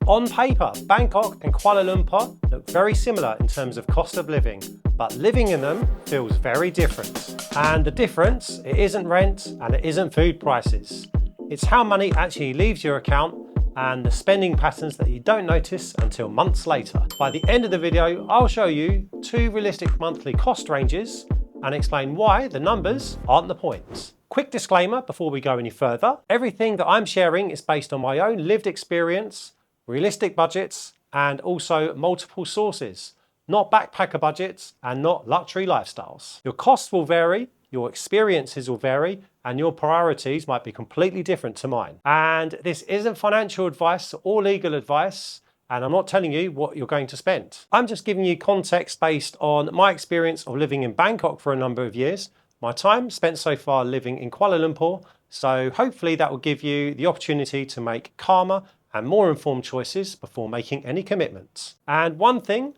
On paper, Bangkok and Kuala Lumpur look very similar in terms of cost of living, but living in them feels very different. And the difference, it isn't rent and it isn't food prices. It's how money actually leaves your account and the spending patterns that you don't notice until months later. By the end of the video, I'll show you 2 realistic monthly cost ranges and explain why the numbers aren't the point. Quick disclaimer before we go any further. Everything that I'm sharing is based on my own lived experience, realistic budgets, and also multiple sources, not backpacker budgets and not luxury lifestyles. Your costs will vary, your experiences will vary, and your priorities might be completely different to mine. And this isn't financial advice or legal advice, and I'm not telling you what you're going to spend. I'm just giving you context based on my experience of living in Bangkok for a number of years, my time spent so far living in Kuala Lumpur, so hopefully that will give you the opportunity to make calmer and more informed choices before making any commitments. And one thing,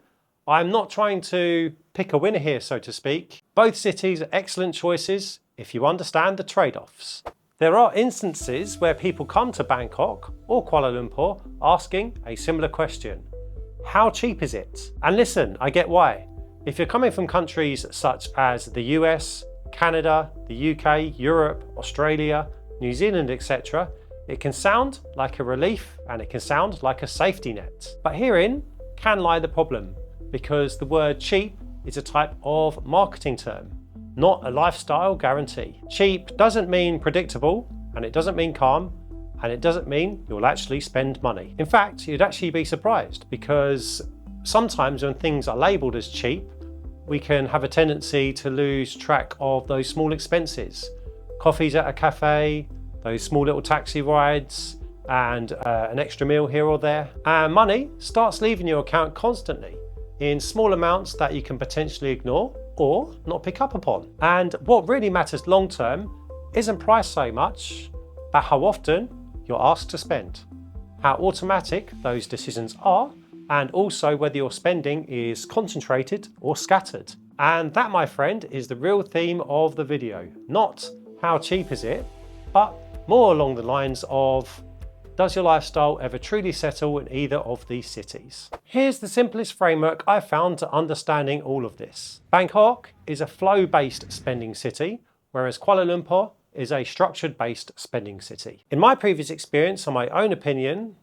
I'm not trying to pick a winner here, so to speak. Both cities are excellent choices if you understand the trade-offs. There are instances where people come to Bangkok or Kuala Lumpur asking a similar question. How cheap is it? And listen, I get why. If you're coming from countries such as the US, Canada, the UK, Europe, Australia, New Zealand, etc., it can sound like a relief and it can sound like a safety net. But herein can lie the problem, because the word cheap is a type of marketing term, not a lifestyle guarantee. Cheap doesn't mean predictable, and it doesn't mean calm, and it doesn't mean you'll actually spend money. In fact, you'd actually be surprised, because sometimes when things are labelled as cheap, we can have a tendency to lose track of those small expenses. Coffees at a cafe, those small little taxi rides, and an extra meal here or there. And money starts leaving your account constantly in small amounts that you can potentially ignore or not pick up upon. And what really matters long term isn't price so much, but how often you're asked to spend, how automatic those decisions are, and also whether your spending is concentrated or scattered. And that, my friend, is the real theme of the video. Not how cheap is it, but more along the lines of, does your lifestyle ever truly settle in either of these cities? Here's the simplest framework I've found to understanding all of this. Bangkok is a flow-based spending city, whereas Kuala Lumpur is a structured-based spending city. In my previous experience, on my own opinion,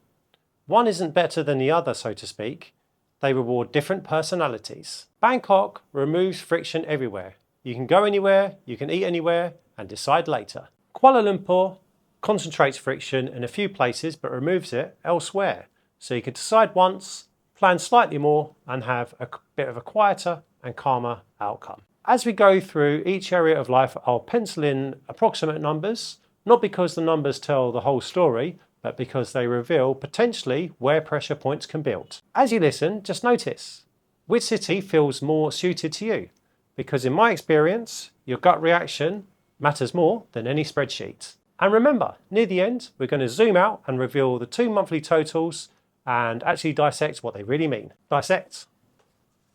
one isn't better than the other, so to speak. They reward different personalities. Bangkok removes friction everywhere. You can go anywhere, you can eat anywhere, and decide later. Kuala Lumpur concentrates friction in a few places but removes it elsewhere. So you can decide once, plan slightly more, and have a bit of a quieter and calmer outcome. As we go through each area of life, I'll pencil in approximate numbers, not because the numbers tell the whole story, but because they reveal potentially where pressure points can build. As you listen, just notice which city feels more suited to you, because in my experience, your gut reaction matters more than any spreadsheet. And remember, near the end, we're going to zoom out and reveal the 2 monthly totals and actually dissect what they really mean. Dissect.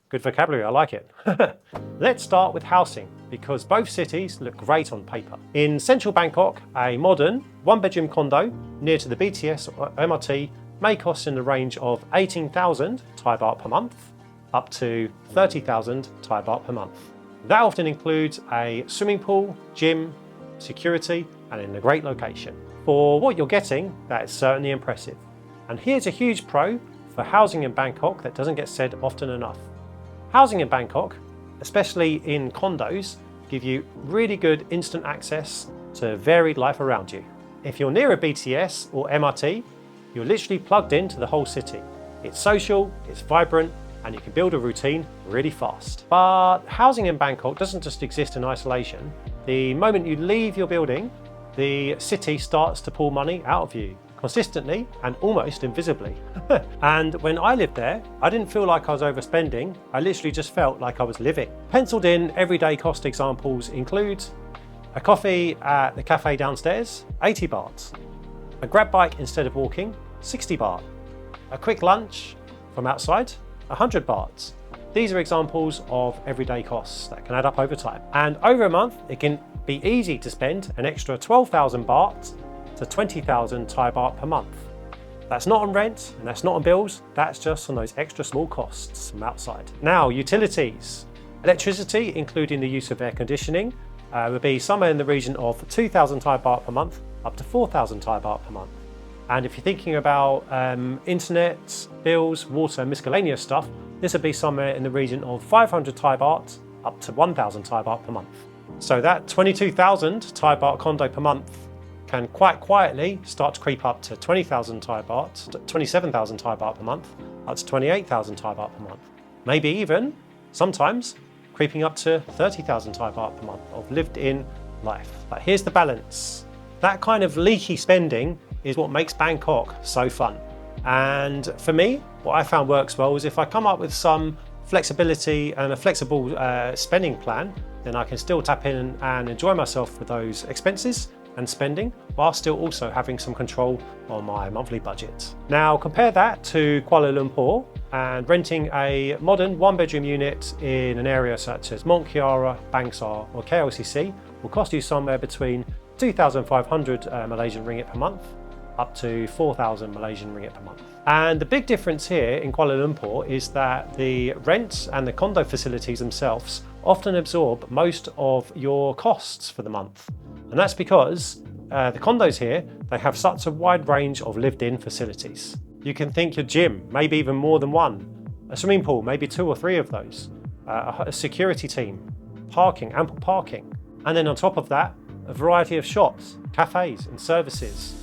Good vocabulary, I like it. Let's start with housing, because both cities look great on paper. In central Bangkok, a modern 1-bedroom condo near to the BTS or MRT may cost in the range of 18,000 Thai baht per month up to 30,000 Thai baht per month. That often includes a swimming pool, gym, security, and in a great location. For what you're getting, that is certainly impressive. And here's a huge pro for housing in Bangkok that doesn't get said often enough. Housing in Bangkok, especially in condos, give you really good instant access to varied life around you. If you're near a BTS or MRT, you're literally plugged into the whole city. It's social, it's vibrant, and you can build a routine really fast. But housing in Bangkok doesn't just exist in isolation. The moment you leave your building, the city starts to pull money out of you consistently and almost invisibly. And when I lived there, I didn't feel like I was overspending. I literally just felt like I was living. Penciled in everyday cost examples include a coffee at the cafe downstairs, 80 baht. A grab bike instead of walking, 60 baht. A quick lunch from outside, 100 baht. These are examples of everyday costs that can add up over time. And over a month, it can be easy to spend an extra 12,000 baht to 20,000 Thai baht per month. That's not on rent and that's not on bills, that's just on those extra small costs from outside. Now, utilities. Electricity, including the use of air conditioning, would be somewhere in the region of 2,000 Thai baht per month up to 4,000 Thai baht per month. And if you're thinking about internet, bills, water, and miscellaneous stuff, this would be somewhere in the region of 500 Thai baht up to 1,000 Thai baht per month. So that 22,000 Thai baht condo per month can quite quietly start to creep up to 20,000 Thai baht, 27,000 Thai baht per month, up to 28,000 Thai baht per month. Maybe even, sometimes, creeping up to 30,000 Thai baht per month of lived-in life. But here's the balance. That kind of leaky spending is what makes Bangkok so fun. And for me, what I found works well is if I come up with some flexibility and a flexible spending plan, then I can still tap in and enjoy myself with those expenses and spending, while still also having some control on my monthly budget. Now compare that to Kuala Lumpur, and renting a modern one-bedroom unit in an area such as Mont Kiara, Bangsar or KLCC will cost you somewhere between 2,500 Malaysian ringgit per month up to 4,000 Malaysian ringgit per month. And the big difference here in Kuala Lumpur is that the rents and the condo facilities themselves often absorb most of your costs for the month. And that's because the condos here, they have such a wide range of lived-in facilities. You can think your gym, maybe even more than one, a swimming pool, maybe 2 or 3 of those, a security team, parking, ample parking. And then on top of that, a variety of shops, cafes and services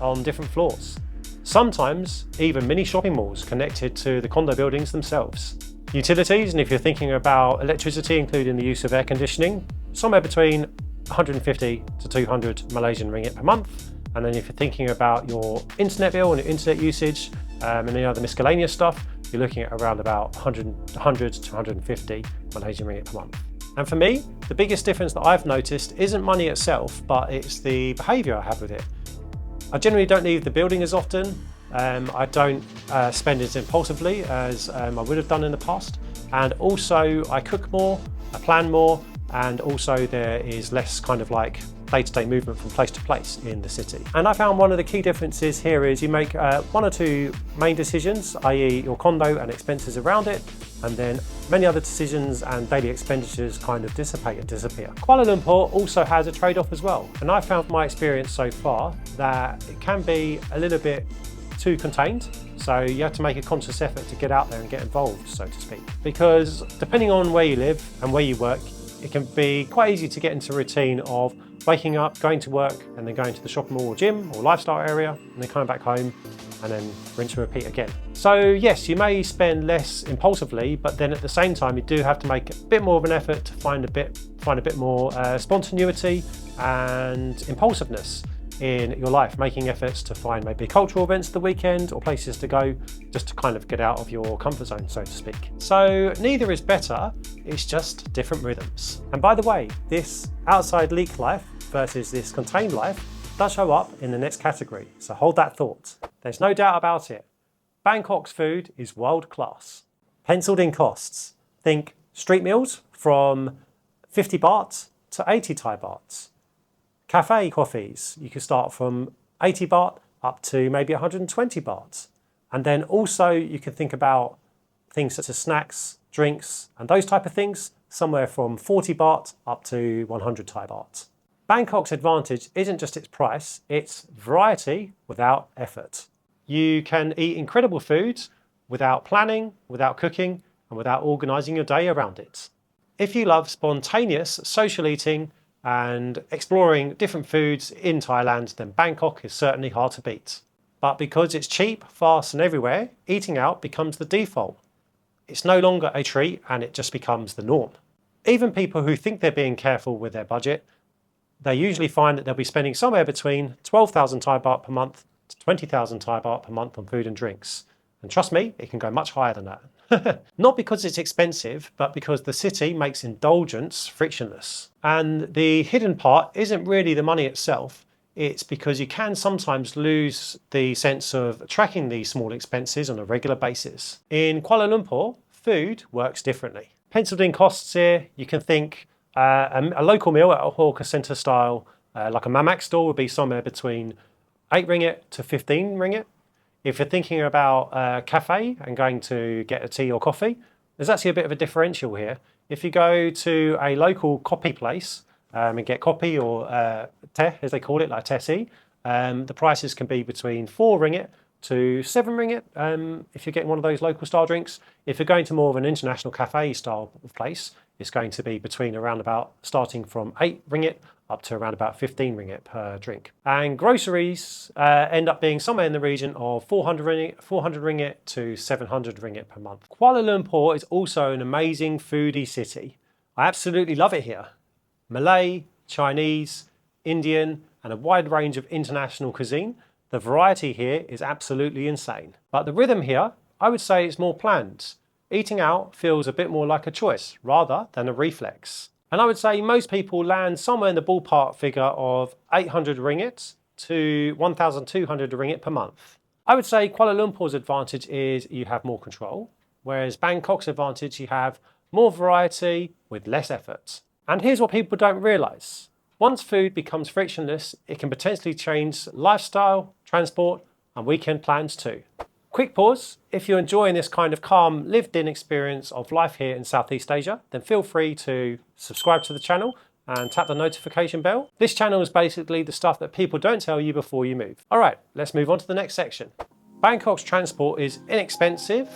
on different floors. Sometimes even mini shopping malls connected to the condo buildings themselves. Utilities, and if you're thinking about electricity, including the use of air conditioning, somewhere between 150 to 200 Malaysian ringgit per month. And then if you're thinking about your internet bill and your internet usage and any other miscellaneous stuff, you're looking at around about 100 to 150 Malaysian ringgit per month. And for me, the biggest difference that I've noticed isn't money itself, but it's the behaviour I have with it. I generally don't leave the building as often. I don't spend as impulsively as I would have done in the past. And also I cook more, I plan more, and also there is less kind of like day-to-day movement from place to place in the city. And I found one of the key differences here is you make 1 or 2 main decisions, i.e. your condo and expenses around it, and then many other decisions and daily expenditures kind of dissipate and disappear. Kuala Lumpur also has a trade-off as well. And I found from my experience so far that it can be a little bit too contained. So you have to make a conscious effort to get out there and get involved, so to speak. Because depending on where you live and where you work, it can be quite easy to get into a routine of waking up, going to work, and then going to the shopping mall or gym or lifestyle area, and then coming back home, and then rinse and repeat again. So yes, you may spend less impulsively, but then at the same time, you do have to make a bit more of an effort to find a bit more spontaneity and impulsiveness in your life, making efforts to find maybe cultural events at the weekend or places to go just to kind of get out of your comfort zone, so to speak. So neither is better, it's just different rhythms. And by the way, this outside leak life versus this contained life does show up in the next category, so hold that thought. There's no doubt about it. Bangkok's food is world class. Penciled in costs. Think street meals from 50 baht to 80 Thai bahts. Cafe coffees, you can start from 80 baht up to maybe 120 baht. And then also you can think about things such as snacks, drinks, and those type of things, somewhere from 40 baht up to 100 Thai baht. Bangkok's advantage isn't just its price, it's variety without effort. You can eat incredible foods without planning, without cooking, and without organising your day around it. If you love spontaneous social eating and exploring different foods in Thailand, then Bangkok is certainly hard to beat. But because it's cheap, fast and everywhere, eating out becomes the default. It's no longer a treat and it just becomes the norm. Even people who think they're being careful with their budget, they usually find that they'll be spending somewhere between 12,000 Thai baht per month to 20,000 Thai baht per month on food and drinks. And trust me, it can go much higher than that. Not because it's expensive, but because the city makes indulgence frictionless. And the hidden part isn't really the money itself, it's because you can sometimes lose the sense of tracking these small expenses on a regular basis. In Kuala Lumpur, food works differently. Penciled in costs here, you can think a local meal at a hawker centre style, like a mamak store, would be somewhere between 8 ringgit to 15 ringgit. If you're thinking about a cafe and going to get a tea or coffee, there's actually a bit of a differential here. If you go to a local coffee place and get coffee or teh, as they call it, like teh tea, the prices can be between 4 ringgit to 7 ringgit if you're getting one of those local style drinks. If you're going to more of an international cafe style place, it's going to be between around about starting from 8 ringgit up to around about 15 ringgit per drink. And groceries end up being somewhere in the region of 400 ringgit to 700 ringgit per month. Kuala Lumpur is also an amazing foodie city. I absolutely love it here. Malay, Chinese, Indian, and a wide range of international cuisine. The variety here is absolutely insane. But the rhythm here, I would say it's more planned. Eating out feels a bit more like a choice rather than a reflex. And I would say most people land somewhere in the ballpark figure of 800 ringgit to 1,200 ringgit per month. I would say Kuala Lumpur's advantage is you have more control, whereas Bangkok's advantage, you have more variety with less effort. And here's what people don't realise. Once food becomes frictionless, it can potentially change lifestyle, transport, and weekend plans too. Quick pause. If you're enjoying this kind of calm, lived-in experience of life here in Southeast Asia, then feel free to subscribe to the channel and tap the notification bell. This channel is basically the stuff that people don't tell you before you move. All right, let's move on to the next section. Bangkok's transport is inexpensive,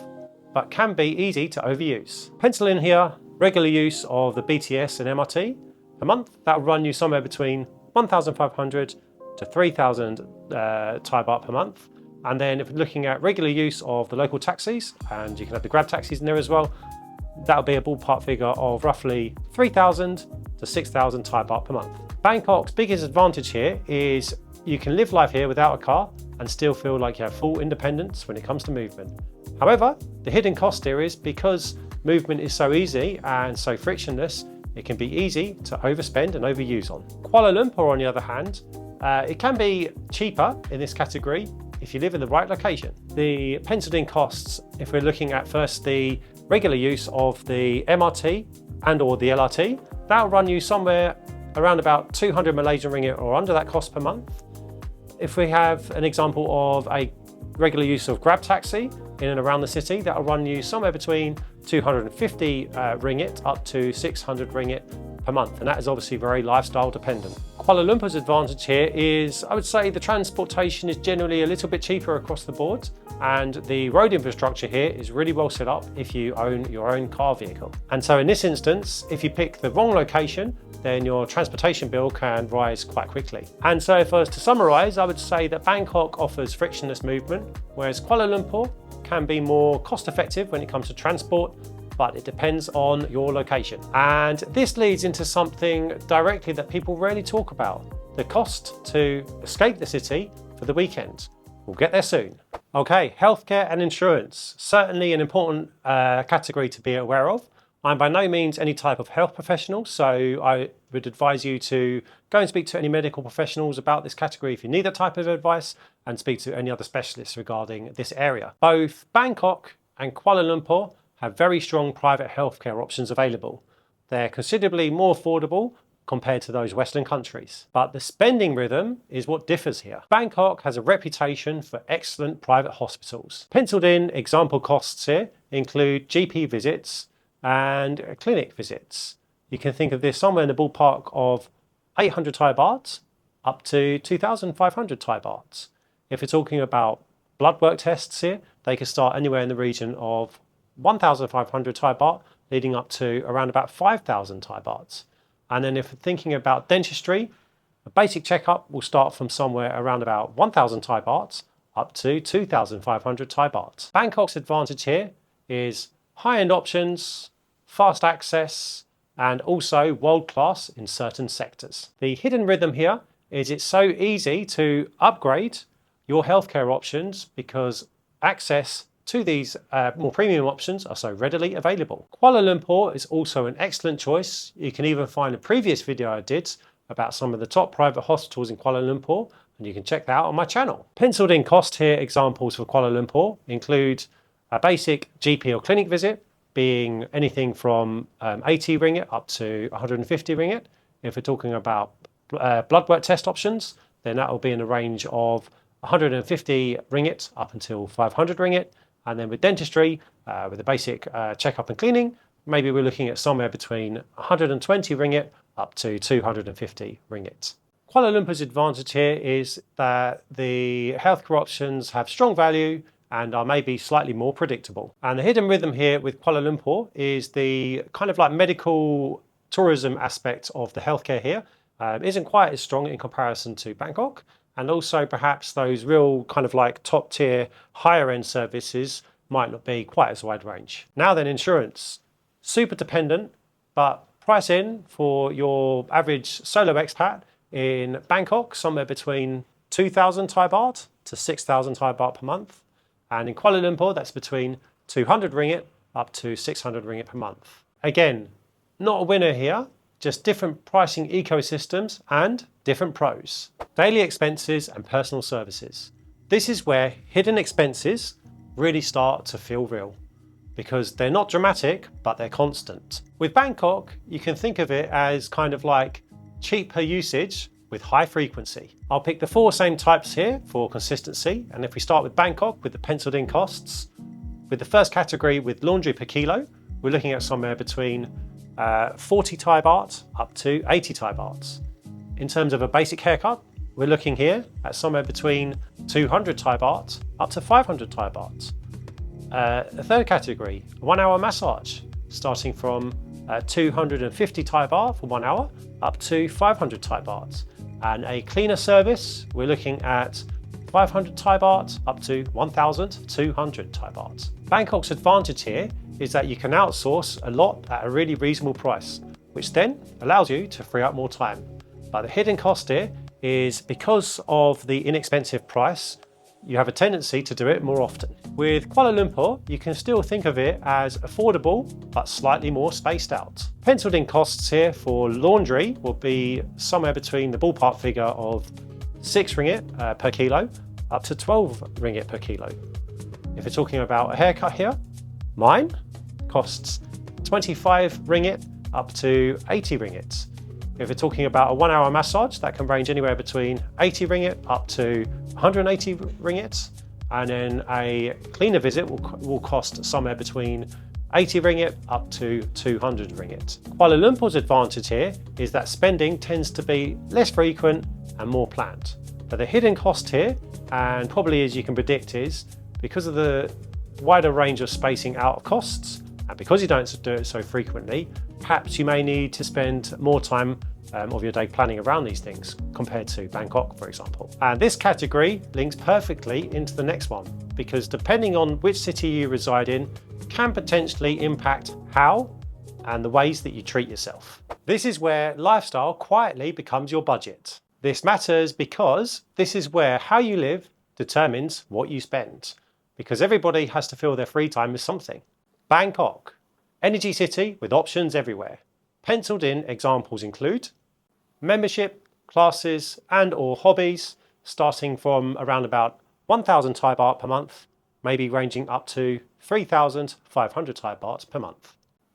but can be easy to overuse. Pencil in here regular use of the BTS and MRT. A month, that will run you somewhere between 1,500 to 3,000 Thai baht per month. And then if you're looking at regular use of the local taxis, and you can have the grab taxis in there as well, that'll be a ballpark figure of roughly 3,000 to 6,000 Thai baht per month. Bangkok's biggest advantage here is you can live life here without a car and still feel like you have full independence when it comes to movement. However, the hidden cost here is because movement is so easy and so frictionless, it can be easy to overspend and overuse on. Kuala Lumpur, on the other hand, it can be cheaper in this category if you live in the right location. The penciled in costs, if we're looking at first the regular use of the MRT and or the LRT, that'll run you somewhere around about 200 Malaysian ringgit or under that cost per month. If we have an example of a regular use of grab taxi in and around the city, that'll run you somewhere between 250 ringgit up to 600 ringgit per month, and that is obviously very lifestyle dependent. Kuala Lumpur's advantage here is, I would say, the transportation is generally a little bit cheaper across the board, and the road infrastructure here is really well set up if you own your own car vehicle. And so in this instance, if you pick the wrong location, then your transportation bill can rise quite quickly. And so if I was to summarise, I would say that Bangkok offers frictionless movement, whereas Kuala Lumpur can be more cost effective when it comes to transport, but it depends on your location. And this leads into something directly that people rarely talk about: the cost to escape the city for the weekend. We'll get there soon. Okay, healthcare and insurance, certainly an important category to be aware of. I'm by no means any type of health professional, so I would advise you to go and speak to any medical professionals about this category if you need that type of advice, and speak to any other specialists regarding this area. Both Bangkok and Kuala Lumpur have very strong private healthcare options available. They're considerably more affordable compared to those Western countries. But the spending rhythm is what differs here. Bangkok has a reputation for excellent private hospitals. Penciled in example costs here include GP visits and clinic visits. You can think of this somewhere in the ballpark of 800 Thai bahts up to 2,500 Thai bahts. If we're talking about blood work tests here, they can start anywhere in the region of 1,500 Thai baht, leading up to around about 5,000 Thai bahts. And then if we're thinking about dentistry, a basic checkup will start from somewhere around about 1,000 Thai bahts up to 2,500 Thai bahts. Bangkok's advantage here is high-end options, fast access, and also world-class in certain sectors. The hidden rhythm here is it's so easy to upgrade your healthcare options because access to these more premium options are so readily available. Kuala Lumpur is also an excellent choice. You can even find a previous video I did about some of the top private hospitals in Kuala Lumpur, and you can check that out on my channel. Penciled in cost here examples for Kuala Lumpur include a basic GP or clinic visit being anything from 80 ringgit up to 150 ringgit. If we're talking about blood work test options, then that will be in the range of 150 ringgit up until 500 ringgit. And then with dentistry, with the basic checkup and cleaning, maybe we're looking at somewhere between 120 ringgit up to 250 ringgit. Kuala Lumpur's advantage here is that the healthcare options have strong value and are maybe slightly more predictable. And the hidden rhythm here with Kuala Lumpur is the kind of like medical tourism aspect of the healthcare here isn't quite as strong in comparison to Bangkok. And also perhaps those real kind of like top tier, higher end services might not be quite as wide range. Now then, insurance. Super dependent, but price in for your average solo expat in Bangkok, somewhere between 2,000 Thai baht to 6,000 Thai baht per month. And in Kuala Lumpur, that's between 200 ringgit up to 600 ringgit per month. Again, not a winner here, just different pricing ecosystems and different pros. Daily expenses and personal services. This is where hidden expenses really start to feel real because they're not dramatic, but they're constant. With Bangkok, you can think of it as kind of like cheap per usage with high frequency. I'll pick the 4 same types here for consistency. And if we start with Bangkok with the penciled in costs, with the first category with laundry per kilo, we're looking at somewhere between 40 Thai baht up to 80 Thai bahts. In terms of a basic haircut, we're looking here at somewhere between 200 Thai baht up to 500 Thai baht. The third category, 1 hour massage, starting from 250 Thai baht for 1 hour up to 500 Thai baht. And a cleaner service, we're looking at 500 Thai baht up to 1,200 Thai baht. Bangkok's advantage here is that you can outsource a lot at a really reasonable price, which then allows you to free up more time. But the hidden cost here is because of the inexpensive price, you have a tendency to do it more often. With Kuala Lumpur, you can still think of it as affordable, but slightly more spaced out. Penciled in costs here for laundry will be somewhere between the ballpark figure of 6 ringgit per kilo up to 12 ringgit per kilo. If you're talking about a haircut here, mine costs 25 ringgit up to 80 ringgit. If you're talking about a 1 hour massage, that can range anywhere between 80 ringgit up to 180 ringgit. And then a cleaner visit will cost somewhere between 80 ringgit up to 200 ringgit. Kuala Lumpur's advantage here is that spending tends to be less frequent and more planned. But the hidden cost here, and probably as you can predict, is because of the wider range of spacing out of costs, and because you don't do it so frequently, perhaps you may need to spend more time of your day planning around these things compared to Bangkok, for example. And this category links perfectly into the next one, because depending on which city you reside in, can potentially impact how and the ways that you treat yourself. This is where lifestyle quietly becomes your budget. This matters because this is where how you live determines what you spend, because everybody has to fill their free time with something. Bangkok, energy city with options everywhere. Penciled in examples include membership, classes and or hobbies starting from around about 1,000 Thai baht per month, maybe ranging up to 3,500 Thai baht per month.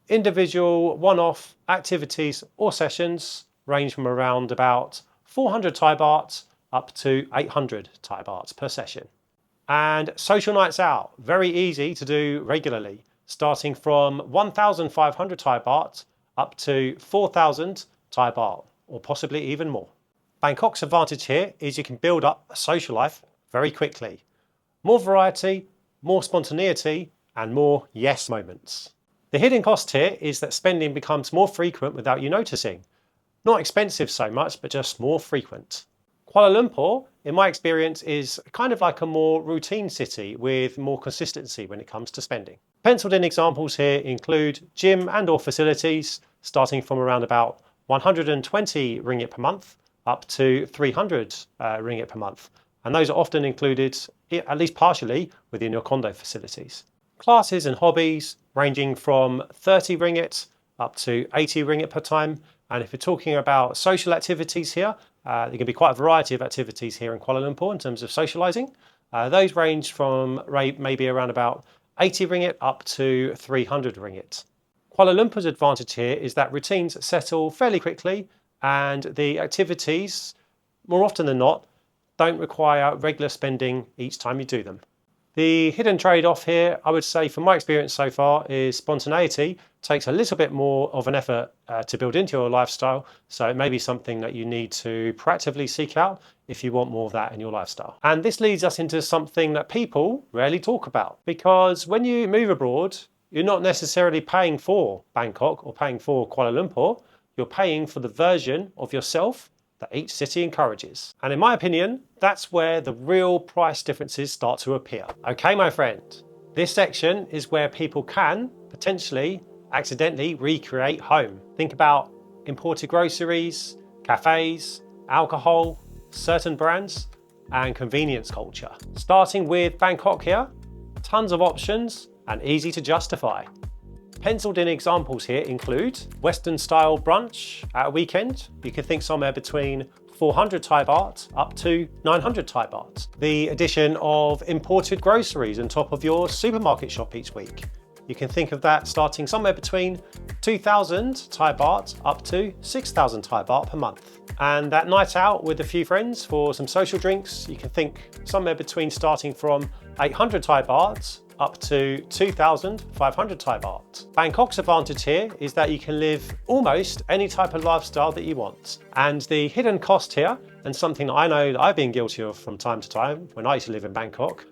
Individual one-off activities or sessions range from around about 400 Thai baht up to 800 Thai baht per session. And social nights out, very easy to do regularly, starting from 1,500 Thai baht up to 4,000 Thai baht, or possibly even more. Bangkok's advantage here is you can build up a social life very quickly. More variety, more spontaneity, and more yes moments. The hidden cost here is that spending becomes more frequent without you noticing. Not expensive so much, but just more frequent. Kuala Lumpur, in my experience, is kind of like a more routine city with more consistency when it comes to spending. Penciled in examples here include gym and or facilities starting from around about 120 ringgit per month up to 300 ringgit per month. And those are often included, at least partially, within your condo facilities. Classes and hobbies ranging from 30 ringgit up to 80 ringgit per time. And if you're talking about social activities here, there can be quite a variety of activities here in Kuala Lumpur in terms of socialising. Those range from maybe around about 80 ringgit up to 300 ringgit. Kuala Lumpur's advantage here is that routines settle fairly quickly and the activities, more often than not, don't require regular spending each time you do them. The hidden trade-off here, I would say from my experience so far, is spontaneity takes a little bit more of an effort to build into your lifestyle. So it may be something that you need to proactively seek out if you want more of that in your lifestyle. And this leads us into something that people rarely talk about, because when you move abroad, you're not necessarily paying for Bangkok or paying for Kuala Lumpur. You're paying for the version of yourself that each city encourages. And in my opinion, that's where the real price differences start to appear. Okay, my friend, this section is where people can potentially accidentally recreate home. Think about imported groceries, cafes, alcohol, certain brands, and convenience culture. Starting with Bangkok here, tons of options and easy to justify. Penciled in examples here include Western style brunch at a weekend. You can think somewhere between 400 Thai baht up to 900 Thai baht. The addition of imported groceries on top of your supermarket shop each week. You can think of that starting somewhere between 2,000 Thai baht up to 6,000 Thai baht per month. And that night out with a few friends for some social drinks, you can think somewhere between starting from 800 Thai baht up to 2,500 Thai baht. Bangkok's advantage here is that you can live almost any type of lifestyle that you want. And the hidden cost here, and something that I know that I've been guilty of from time to time when I used to live in Bangkok,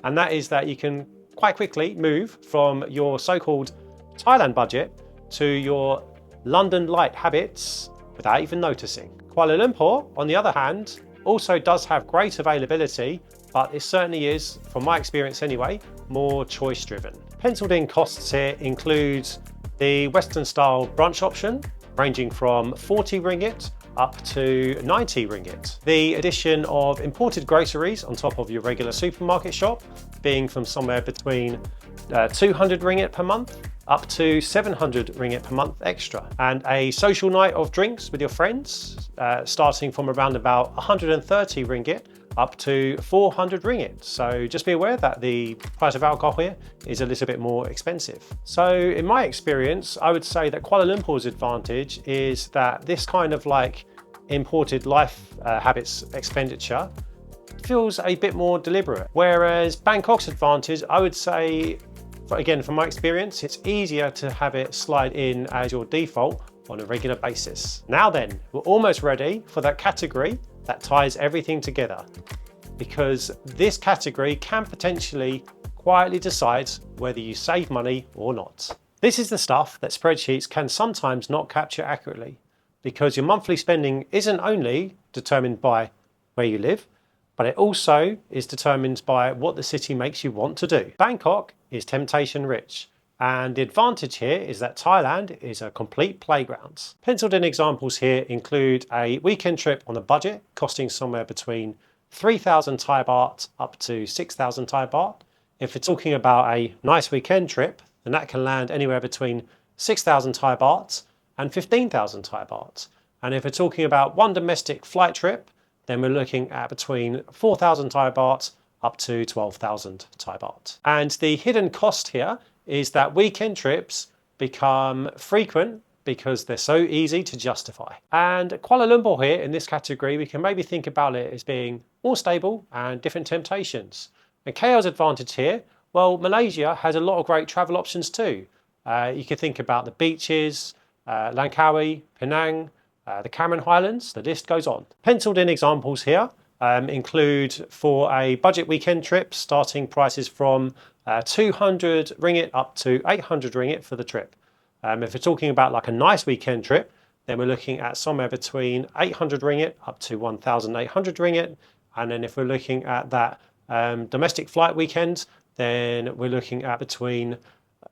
and that is that you can quite quickly move from your so-called Thailand budget to your London light habits without even noticing. Kuala Lumpur, on the other hand, also does have great availability, but it certainly is, from my experience anyway, more choice driven. Penciled in costs here include the Western style brunch option, ranging from 40 ringgit up to 90 ringgit. The addition of imported groceries on top of your regular supermarket shop, being from somewhere between 200 ringgit per month up to 700 ringgit per month extra. And a social night of drinks with your friends, starting from around about 130 ringgit up to 400 ringgit. So just be aware that the price of alcohol here is a little bit more expensive. So in my experience, I would say that Kuala Lumpur's advantage is that this kind of like imported life habits expenditure feels a bit more deliberate. Whereas Bangkok's advantage, I would say, again, from my experience, it's easier to have it slide in as your default on a regular basis. Now then, we're almost ready for that category that ties everything together, because this category can potentially quietly decide whether you save money or not. This is the stuff that spreadsheets can sometimes not capture accurately, because your monthly spending isn't only determined by where you live, but it also is determined by what the city makes you want to do. Bangkok is temptation rich, and the advantage here is that Thailand is a complete playground. Penciled in examples here include a weekend trip on a budget costing somewhere between 3,000 Thai baht up to 6,000 Thai baht. If we're talking about a nice weekend trip, then that can land anywhere between 6,000 Thai baht and 15,000 Thai baht. And if we're talking about one domestic flight trip, then we're looking at between 4,000 Thai baht up to 12,000 Thai baht. And the hidden cost here is that weekend trips become frequent because they're so easy to justify. And Kuala Lumpur here in this category, we can maybe think about it as being more stable and different temptations. And KL's advantage here, well, Malaysia has a lot of great travel options too. You can think about the beaches, Langkawi, Penang, the Cameron Highlands, the list goes on. Penciled in examples here include for a budget weekend trip, starting prices from 200 ringgit up to 800 ringgit for the trip. If we're talking about like a nice weekend trip, then we're looking at somewhere between 800 ringgit up to 1,800 ringgit. And then if we're looking at that domestic flight weekend, then we're looking at between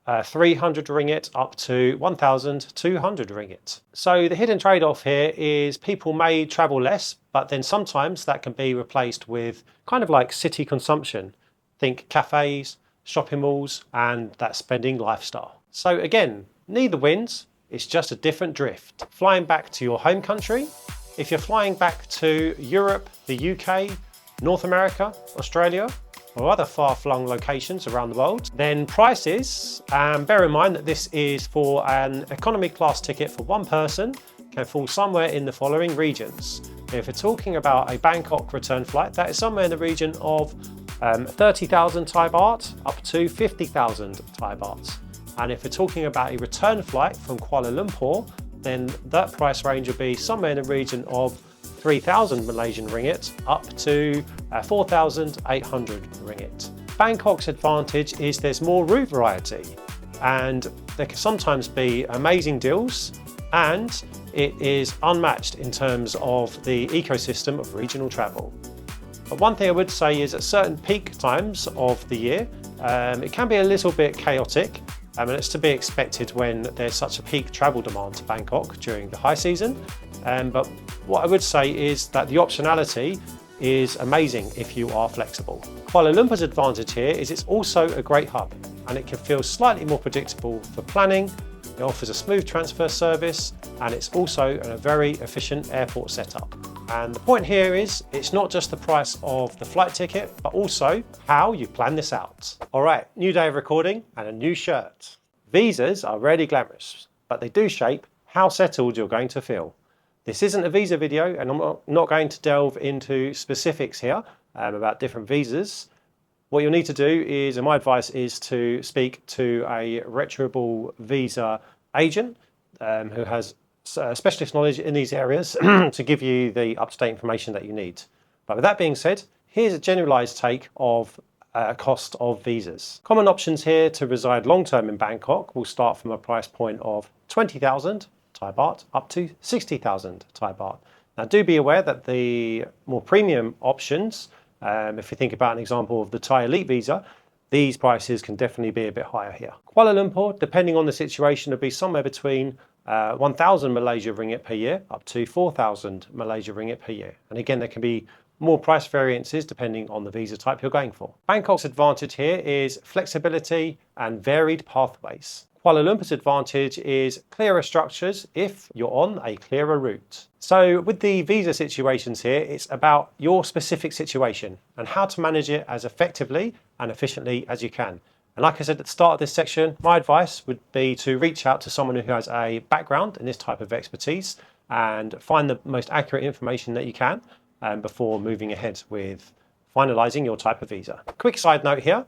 300 ringgit up to 1,200 ringgit. So the hidden trade-off here is people may travel less, but then sometimes that can be replaced with kind of like city consumption. Think cafes, shopping malls, and that spending lifestyle. So again, neither wins, it's just a different drift. Flying back to your home country, if you're flying back to Europe, the UK, North America, Australia, or other far-flung locations around the world, then prices, and bear in mind that this is for an economy class ticket for one person, can fall somewhere in the following regions. If we're talking about a Bangkok return flight, that is somewhere in the region of 30,000 Thai baht up to 50,000 Thai baht. And if we're talking about a return flight from Kuala Lumpur, then that price range will be somewhere in the region of 3,000 Malaysian ringgit up to 4,800 ringgit. Bangkok's advantage is there's more route variety, and there can sometimes be amazing deals, and it is unmatched in terms of the ecosystem of regional travel. But one thing I would say is at certain peak times of the year, it can be a little bit chaotic, and it's to be expected when there's such a peak travel demand to Bangkok during the high season. But what I would say is that the optionality is amazing if you are flexible. Kuala Lumpur's advantage here is it's also a great hub, and it can feel slightly more predictable for planning. It offers a smooth transfer service, and it's also a very efficient airport setup. And the point here is it's not just the price of the flight ticket, but also how you plan this out. All right, new day of recording and a new shirt. Visas are rarely glamorous, but they do shape how settled you're going to feel. This isn't a visa video, and I'm not going to delve into specifics here about different visas. What you'll need to do is, and my advice is to speak to a reputable visa agent who has specialist knowledge in these areas to give you the up-to-date information that you need. But with that being said, here's a generalized take of cost of visas. Common options here to reside long-term in Bangkok will start from a price point of 20,000 Thai baht up to 60,000 Thai baht. Now do be aware that the more premium options, if you think about an example of the Thai Elite visa, these prices can definitely be a bit higher here. Kuala Lumpur, depending on the situation, will be somewhere between 1,000 Malaysia ringgit per year up to 4,000 Malaysia ringgit per year. And again, there can be more price variances depending on the visa type you're going for. Bangkok's advantage here is flexibility and varied pathways. Kuala Lumpur's advantage is clearer structures if you're on a clearer route. So with the visa situations here, it's about your specific situation and how to manage it as effectively and efficiently as you can. And like I said at the start of this section, my advice would be to reach out to someone who has a background in this type of expertise and find the most accurate information that you can before moving ahead with finalising your type of visa. Quick side note here.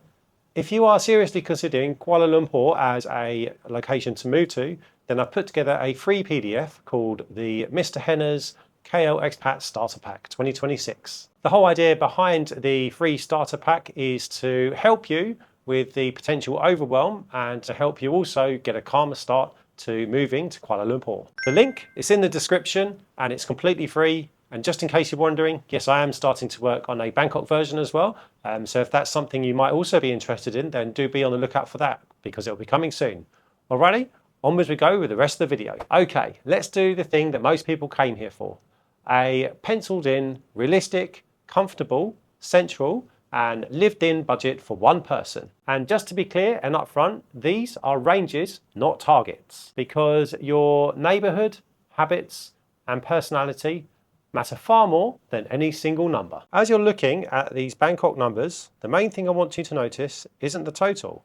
If you are seriously considering Kuala Lumpur as a location to move to, then I've put together a free PDF called the Mr. Henners KL Expat Starter Pack 2026. The whole idea behind the free starter pack is to help you with the potential overwhelm and to help you also get a calmer start to moving to Kuala Lumpur. The link is in the description and it's completely free. And just in case you're wondering, yes, I am starting to work on a Bangkok version as well. So if that's something you might also be interested in, then do be on the lookout for that because it'll be coming soon. Alrighty, onwards we go with the rest of the video. Okay, let's do the thing that most people came here for. A penciled in, realistic, comfortable, central, and lived in budget for one person. And just to be clear and upfront, these are ranges, not targets, because your neighborhood, habits, and personality matter far more than any single number. As you're looking at these Bangkok numbers, the main thing I want you to notice isn't the total.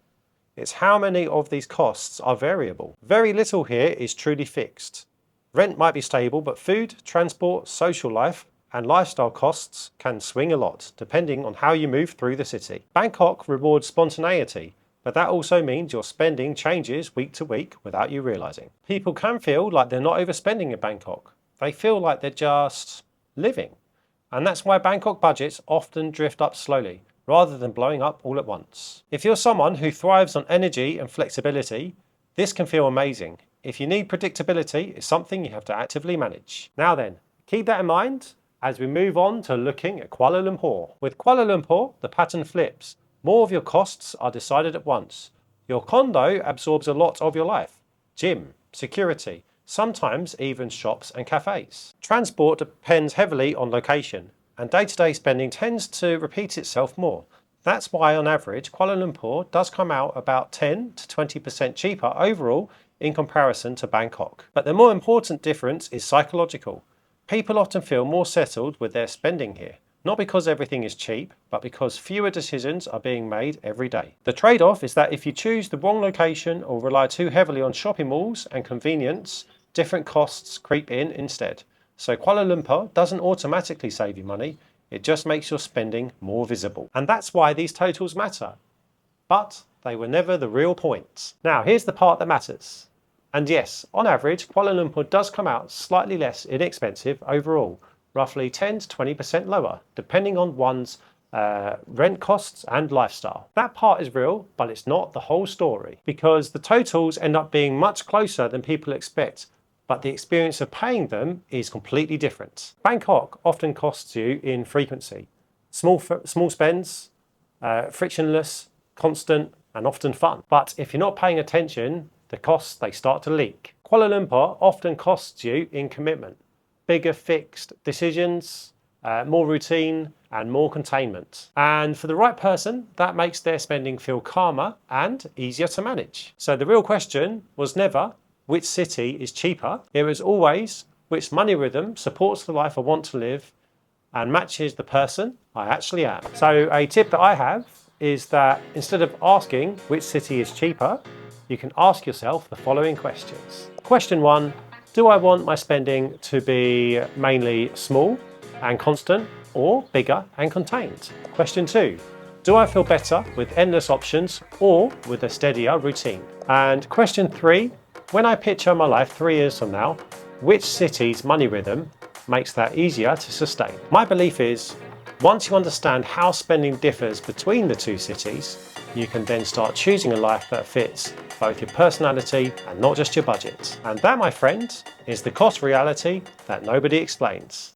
It's how many of these costs are variable. Very little here is truly fixed. Rent might be stable, but food, transport, social life, and lifestyle costs can swing a lot, depending on how you move through the city. Bangkok rewards spontaneity, but that also means your spending changes week to week without you realizing. People can feel like they're not overspending in Bangkok. They feel like they're just living. And that's why Bangkok budgets often drift up slowly, rather than blowing up all at once. If you're someone who thrives on energy and flexibility, this can feel amazing. If you need predictability, it's something you have to actively manage. Now then, keep that in mind as we move on to looking at Kuala Lumpur. With Kuala Lumpur, the pattern flips. More of your costs are decided at once. Your condo absorbs a lot of your life. Gym, security, sometimes even shops and cafes. Transport depends heavily on location, and day-to-day spending tends to repeat itself more. That's why on average Kuala Lumpur does come out about 10 to 20% cheaper overall in comparison to Bangkok. But the more important difference is psychological. People often feel more settled with their spending here. Not because everything is cheap, but because fewer decisions are being made every day. The trade-off is that if you choose the wrong location or rely too heavily on shopping malls and convenience, different costs creep in instead. So Kuala Lumpur doesn't automatically save you money, it just makes your spending more visible. And that's why these totals matter. But they were never the real point. Now here's the part that matters. And yes, on average, Kuala Lumpur does come out slightly less inexpensive overall, roughly 10 to 20% lower, depending on one's rent costs and lifestyle. That part is real, but it's not the whole story, because the totals end up being much closer than people expect, but the experience of paying them is completely different. Bangkok often costs you in frequency. Small spends, frictionless, constant, and often fun. But if you're not paying attention, the costs, they start to leak. Kuala Lumpur often costs you in commitment. Bigger fixed decisions, more routine, and more containment. And for the right person, that makes their spending feel calmer and easier to manage. So the real question was never which city is cheaper. It was always which money rhythm supports the life I want to live and matches the person I actually am. So a tip that I have is that instead of asking which city is cheaper, you can ask yourself the following questions. Question 1, do I want my spending to be mainly small and constant, or bigger and contained? Question 2, do I feel better with endless options or with a steadier routine? And question 3, when I picture my life 3 years from now, which city's money rhythm makes that easier to sustain? My belief is, once you understand how spending differs between the two cities, you can then start choosing a life that fits both your personality and not just your budget. And that, my friend, is the cost reality that nobody explains.